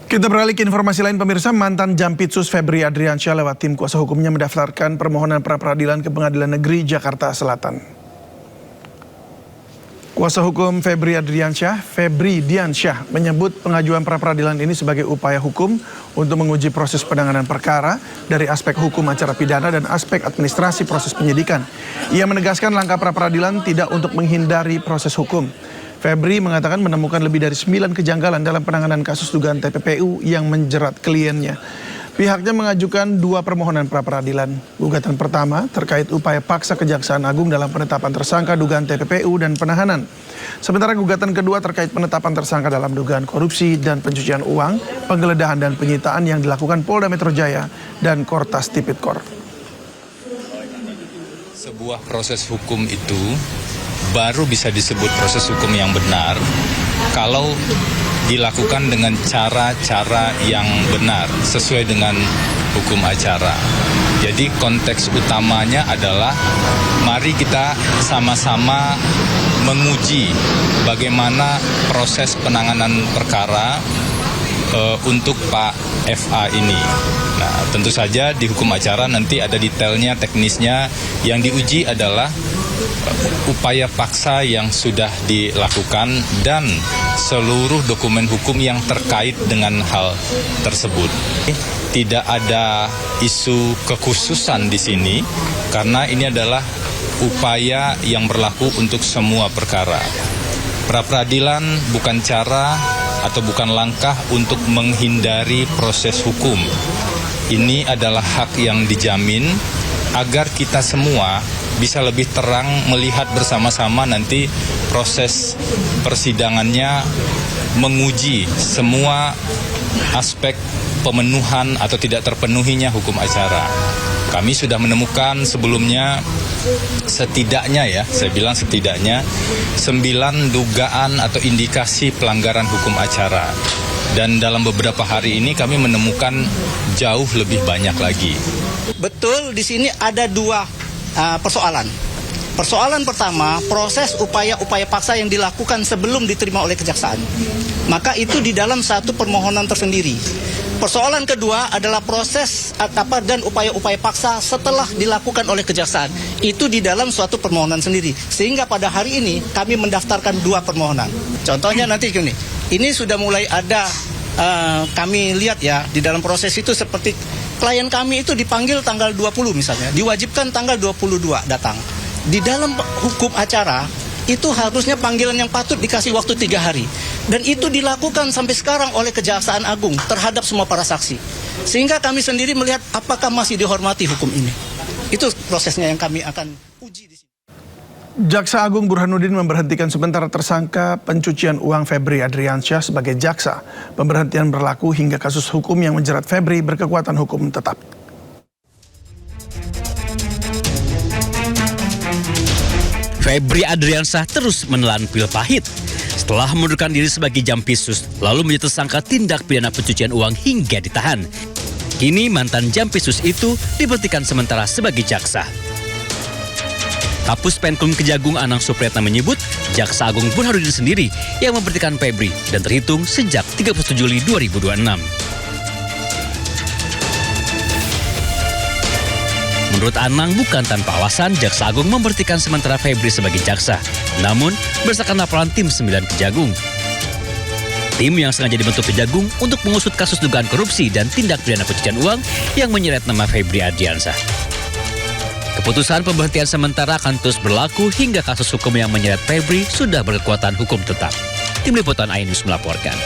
Kita beralih ke informasi lain pemirsa, mantan Jampitsus Febri Adriansyah lewat tim kuasa hukumnya mendaftarkan permohonan pra-peradilan ke Pengadilan Negeri Jakarta Selatan. Kuasa hukum Febri Diansyah menyebut pengajuan pra-peradilan ini sebagai upaya hukum untuk menguji proses penanganan perkara dari aspek hukum acara pidana dan aspek administrasi proses penyidikan. Ia menegaskan langkah pra-peradilan tidak untuk menghindari proses hukum. Febri mengatakan menemukan lebih dari 9 kejanggalan dalam penanganan kasus dugaan TPPU yang menjerat kliennya. Pihaknya mengajukan 2 permohonan pra-peradilan. Gugatan pertama terkait upaya paksa Kejaksaan Agung dalam penetapan tersangka dugaan TPPU dan penahanan. Sementara gugatan kedua terkait penetapan tersangka dalam dugaan korupsi dan pencucian uang, penggeledahan dan penyitaan yang dilakukan Polda Metro Jaya dan Kortas Tipikor. Sebuah proses hukum itu baru bisa disebut proses hukum yang benar kalau dilakukan dengan cara-cara yang benar sesuai dengan hukum acara. Jadi konteks utamanya adalah mari kita sama-sama menguji bagaimana proses penanganan perkara untuk Pak FA ini. Nah, tentu saja di hukum acara nanti ada detailnya, teknisnya. Yang diuji adalah upaya paksa yang sudah dilakukan dan seluruh dokumen hukum yang terkait dengan hal tersebut. Tidak ada isu kekhususan di sini karena ini adalah upaya yang berlaku untuk semua perkara. Pra-peradilan bukan cara atau bukan langkah untuk menghindari proses hukum. Ini adalah hak yang dijamin agar kita semua bisa lebih terang melihat bersama-sama nanti proses persidangannya menguji semua aspek pemenuhan atau tidak terpenuhinya hukum acara. Kami sudah menemukan sebelumnya setidaknya 9 dugaan atau indikasi pelanggaran hukum acara. Dan dalam beberapa hari ini kami menemukan jauh lebih banyak lagi. Betul, di sini ada 2 persoalan. Persoalan pertama, proses upaya-upaya paksa yang dilakukan sebelum diterima oleh kejaksaan. Maka itu di dalam satu permohonan tersendiri. Persoalan kedua adalah proses dan upaya-upaya paksa setelah dilakukan oleh kejaksaan. Itu di dalam suatu permohonan sendiri. Sehingga pada hari ini kami mendaftarkan 2 permohonan. Contohnya nanti gini, ini sudah mulai ada, kami lihat ya, di dalam proses itu seperti klien kami itu dipanggil tanggal 20 misalnya, diwajibkan tanggal 22 datang. Di dalam hukum acara, itu harusnya panggilan yang patut dikasih waktu 3 hari. Dan itu dilakukan sampai sekarang oleh Kejaksaan Agung terhadap semua para saksi. Sehingga kami sendiri melihat apakah masih dihormati hukum ini. Itu prosesnya yang kami akan uji di sini. Jaksa Agung Burhanuddin memberhentikan sementara tersangka pencucian uang Febri Adriansyah sebagai jaksa. Pemberhentian berlaku hingga kasus hukum yang menjerat Febri berkekuatan hukum tetap. Febri Adriansyah terus menelan pil pahit. Setelah mengundurkan diri sebagai Jampitsus, lalu menjadi tersangka tindak pidana pencucian uang hingga ditahan. Kini mantan Jampitsus itu diberhentikan sementara sebagai jaksa. Kapus Penkum Kejagung Anang Supriyatna menyebut Jaksa Agung Burhanuddin sendiri yang memberhentikan Febri dan terhitung sejak 31 Juli 2026. Menurut Anang, bukan tanpa alasan Jaksa Agung memberhentikan sementara Febri sebagai jaksa. Namun, berdasarkan laporan tim 9 Kejagung. Tim yang sengaja dibentuk Kejagung untuk mengusut kasus dugaan korupsi dan tindak pidana pencucian uang yang menyeret nama Febri Adriansyah. Keputusan pemberhentian sementara akan terus berlaku hingga kasus hukum yang menyeret Febri sudah berkekuatan hukum tetap. Tim Liputan Ainus melaporkan.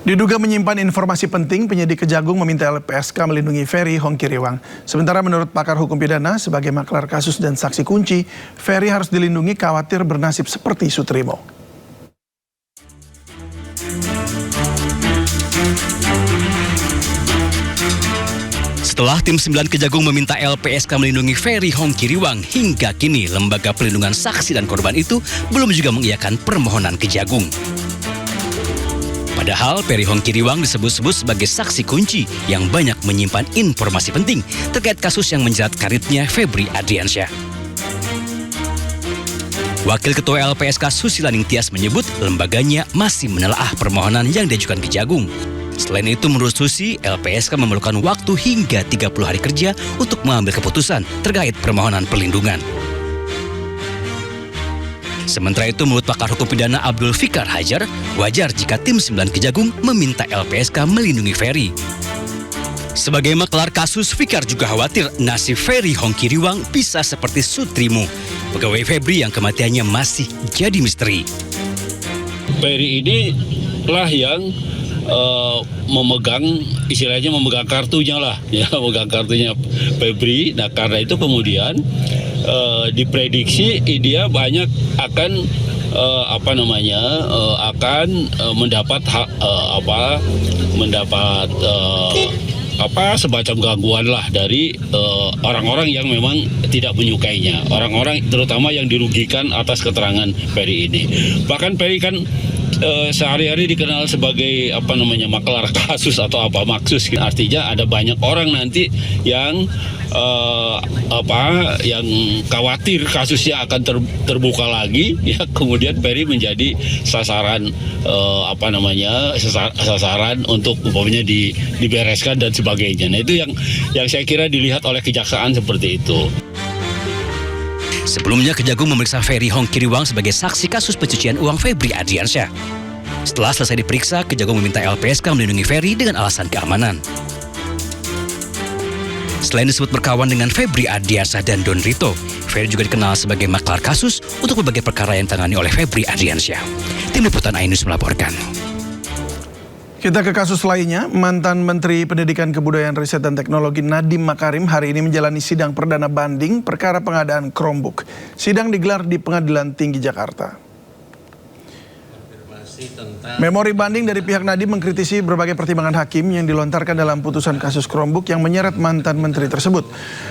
Diduga menyimpan informasi penting, penyidik Kejagung meminta LPSK melindungi Ferry Hongkiriwang. Sementara menurut pakar hukum pidana, sebagai maklar kasus dan saksi kunci, Ferry harus dilindungi khawatir bernasib seperti Sutrimo. Setelah tim 9 Kejagung meminta LPSK melindungi Ferry Hongkiriwang, hingga kini Lembaga Perlindungan Saksi dan Korban itu belum juga mengiyakan permohonan Kejagung. Padahal Ferry Hongkiriwang disebut-sebut sebagai saksi kunci yang banyak menyimpan informasi penting terkait kasus yang menjerat karirnya Febri Adriansyah. Wakil Ketua LPSK Susila Ningtyas menyebut lembaganya masih menelaah permohonan yang diajukan Kejagung. Selain itu, menurut Susi, LPSK memerlukan waktu hingga 30 hari kerja untuk mengambil keputusan terkait permohonan perlindungan. Sementara itu, menurut pakar hukum pidana Abdul Fikar Hajar, wajar jika tim 9 Kejagung meminta LPSK melindungi Ferry. Sebagai maklar kasus, Fikar juga khawatir nasib Ferry Hongkiriwang bisa seperti Sutrimu, pegawai Febri yang kematiannya masih jadi misteri. Ferry ini lah yang memegang kartunya lah, ya, memegang kartunya Febri. Nah, karena itu kemudian diprediksi dia banyak akan mendapat semacam gangguan lah dari orang-orang yang memang tidak menyukainya, orang-orang terutama yang dirugikan atas keterangan Ferry ini. Bahkan Ferry kan sehari-hari dikenal sebagai maklar kasus atau maksus. Artinya ada banyak orang nanti yang yang khawatir kasusnya akan terbuka lagi, ya, kemudian Ferry menjadi sasaran sasaran untuk umpamanya dibereskan dan sebagainya. Nah, itu yang saya kira dilihat oleh kejaksaan seperti itu. Sebelumnya, Kejagung memeriksa Ferry Hongkiriwang sebagai saksi kasus pencucian uang Febri Adriansyah. Setelah selesai diperiksa, Kejagung meminta LPSK melindungi Ferry dengan alasan keamanan. Selain disebut berkawan dengan Febri Ardiansyah dan Don Rito, Ferry juga dikenal sebagai maklar kasus untuk berbagai perkara yang ditangani oleh Febri Ardiansyah. Tim Liputan iNews melaporkan. Kita ke kasus lainnya, mantan Menteri Pendidikan Kebudayaan Riset dan Teknologi Nadiem Makarim hari ini menjalani sidang perdana banding perkara pengadaan Chromebook. Sidang digelar di Pengadilan Tinggi Jakarta. Memori banding dari pihak Nadiem mengkritisi berbagai pertimbangan hakim yang dilontarkan dalam putusan kasus Chromebook yang menyeret mantan menteri tersebut.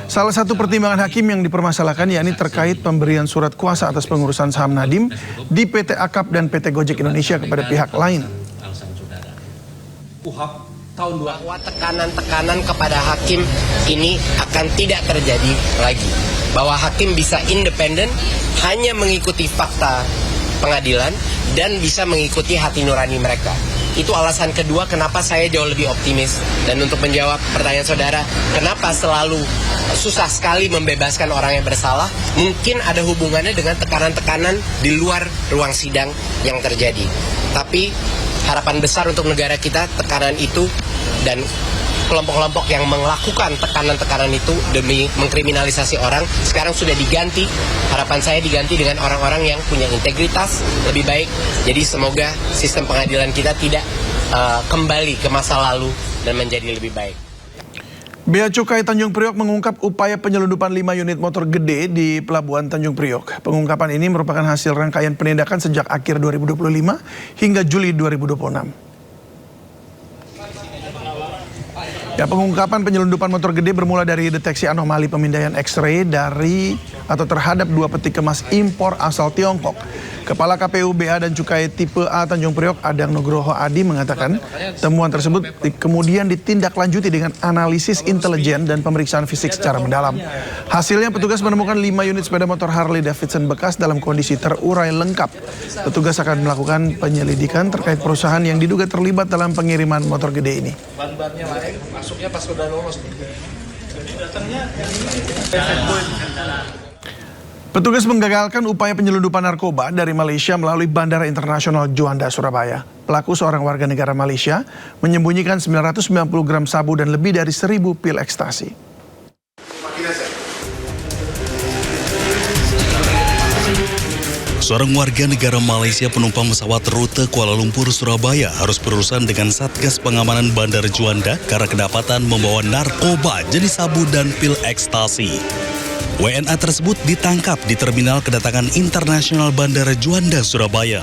Salah satu pertimbangan hakim yang dipermasalahkan yakni terkait pemberian surat kuasa atas pengurusan saham Nadiem di PT Akap dan PT Gojek Indonesia kepada pihak lain. Bahwa tekanan-tekanan kepada hakim ini akan tidak terjadi lagi. Bahwa hakim bisa independen, hanya mengikuti fakta pengadilan dan bisa mengikuti hati nurani mereka. Itu alasan kedua kenapa saya jauh lebih optimis. Dan untuk menjawab pertanyaan saudara, kenapa selalu susah sekali membebaskan orang yang bersalah, mungkin ada hubungannya dengan tekanan-tekanan di luar ruang sidang yang terjadi. Tapi harapan besar untuk negara kita, tekanan itu dan kelompok-kelompok yang melakukan tekanan-tekanan itu demi mengkriminalisasi orang sekarang sudah diganti. Harapan saya diganti dengan orang-orang yang punya integritas lebih baik. Jadi semoga sistem pengadilan kita tidak kembali ke masa lalu dan menjadi lebih baik. Bea Cukai Tanjung Priok mengungkap upaya penyelundupan 5 unit motor gede di Pelabuhan Tanjung Priok. Pengungkapan ini merupakan hasil rangkaian penindakan sejak akhir 2025 hingga Juli 2026. Pengungkapan penyelundupan motor gede bermula dari deteksi anomali pemindaian X-ray terhadap 2 peti kemas impor asal Tiongkok. Kepala KPU Bea dan Cukai Tipe A Tanjung Priok Adang Nugroho Adi mengatakan temuan tersebut kemudian ditindaklanjuti dengan analisis intelijen dan pemeriksaan fisik secara mendalam. Hasilnya petugas menemukan 5 unit sepeda motor Harley Davidson bekas dalam kondisi terurai lengkap. Petugas akan melakukan penyelidikan terkait perusahaan yang diduga terlibat dalam pengiriman motor gede ini. Ban-bannya lain, masuknya pas sudah lolos. Jadi datangnya Petugas menggagalkan upaya penyelundupan narkoba dari Malaysia melalui Bandara Internasional Juanda, Surabaya. Pelaku seorang warga negara Malaysia menyembunyikan 990 gram sabu dan lebih dari 1.000 pil ekstasi. Seorang warga negara Malaysia penumpang pesawat rute Kuala Lumpur, Surabaya harus berurusan dengan Satgas Pengamanan Bandara Juanda karena kedapatan membawa narkoba jenis sabu dan pil ekstasi. WNA tersebut ditangkap di terminal kedatangan internasional Bandara Juanda, Surabaya.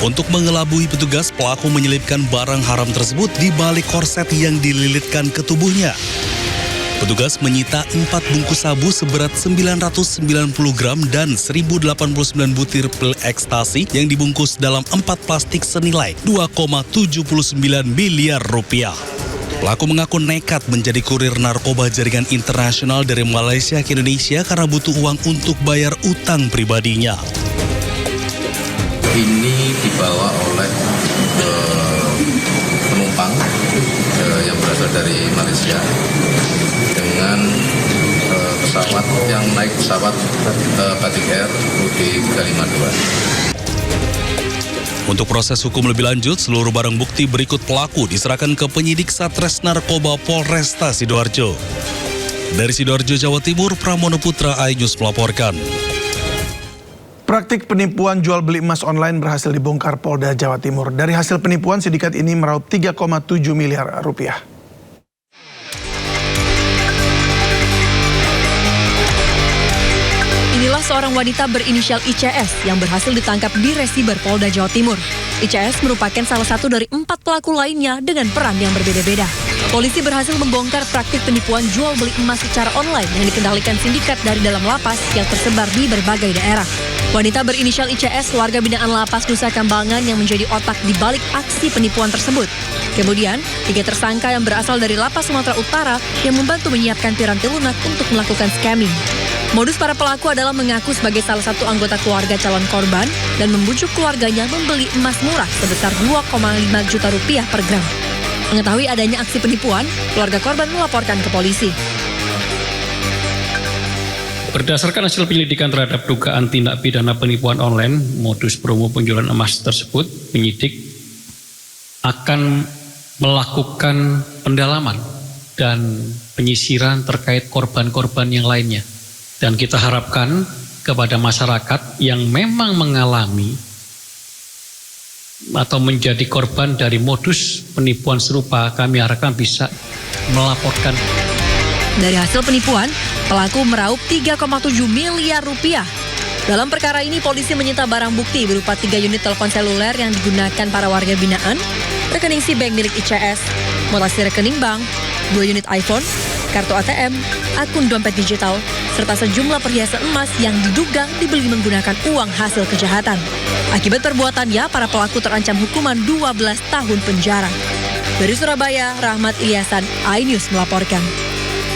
Untuk mengelabui petugas, pelaku menyelipkan barang haram tersebut di balik korset yang dililitkan ke tubuhnya. Petugas menyita 4 bungkus sabu seberat 990 gram dan 1089 butir pil ekstasi yang dibungkus dalam 4 plastik senilai 2,79 miliar rupiah. Pelaku mengaku nekat menjadi kurir narkoba jaringan internasional dari Malaysia ke Indonesia karena butuh uang untuk bayar utang pribadinya. ini dibawa oleh penumpang yang berasal dari Malaysia dengan pesawat yang naik pesawat Batik Air UD352. Untuk proses hukum lebih lanjut, seluruh barang bukti berikut pelaku diserahkan ke penyidik Satres Narkoba Polresta Sidoarjo. Dari Sidoarjo, Jawa Timur, Pramono Putra, iNews melaporkan. Praktik penipuan jual beli emas online berhasil dibongkar Polda Jawa Timur. Dari hasil penipuan, sindikat ini meraup 3,7 miliar rupiah. Inilah seorang wanita berinisial ICS yang berhasil ditangkap di Resiber Polda Jawa Timur. ICS merupakan salah satu dari 4 pelaku lainnya dengan peran yang berbeda-beda. Polisi berhasil membongkar praktik penipuan jual beli emas secara online yang dikendalikan sindikat dari dalam lapas yang tersebar di berbagai daerah. Wanita berinisial ICS, warga binaan lapas Nusa Kambangan yang menjadi otak di balik aksi penipuan tersebut. Kemudian, 3 tersangka yang berasal dari lapas Sumatera Utara yang membantu menyiapkan piranti lunak untuk melakukan scamming. Modus para pelaku adalah mengaku sebagai salah satu anggota keluarga calon korban dan membujuk keluarganya membeli emas murah sebesar 2,5 juta rupiah per gram. Mengetahui adanya aksi penipuan, keluarga korban melaporkan ke polisi. Berdasarkan hasil penyelidikan terhadap dugaan tindak pidana penipuan online, modus promo penjualan emas tersebut, penyidik akan melakukan pendalaman dan penyisiran terkait korban-korban yang lainnya. Dan kita harapkan kepada masyarakat yang memang mengalami atau menjadi korban dari modus penipuan serupa, kami harapkan bisa melaporkan. Dari hasil penipuan, pelaku meraup 3,7 miliar rupiah. Dalam perkara ini, polisi menyita barang bukti berupa 3 unit telepon seluler yang digunakan para warga binaan, rekening SIBank milik ICS, mutasi rekening bank, 2 unit iPhone, kartu ATM, akun dompet digital, serta sejumlah perhiasan emas yang diduga dibeli menggunakan uang hasil kejahatan. Akibat perbuatannya, para pelaku terancam hukuman 12 tahun penjara. Dari Surabaya, Rahmat Ilyasan, iNews melaporkan.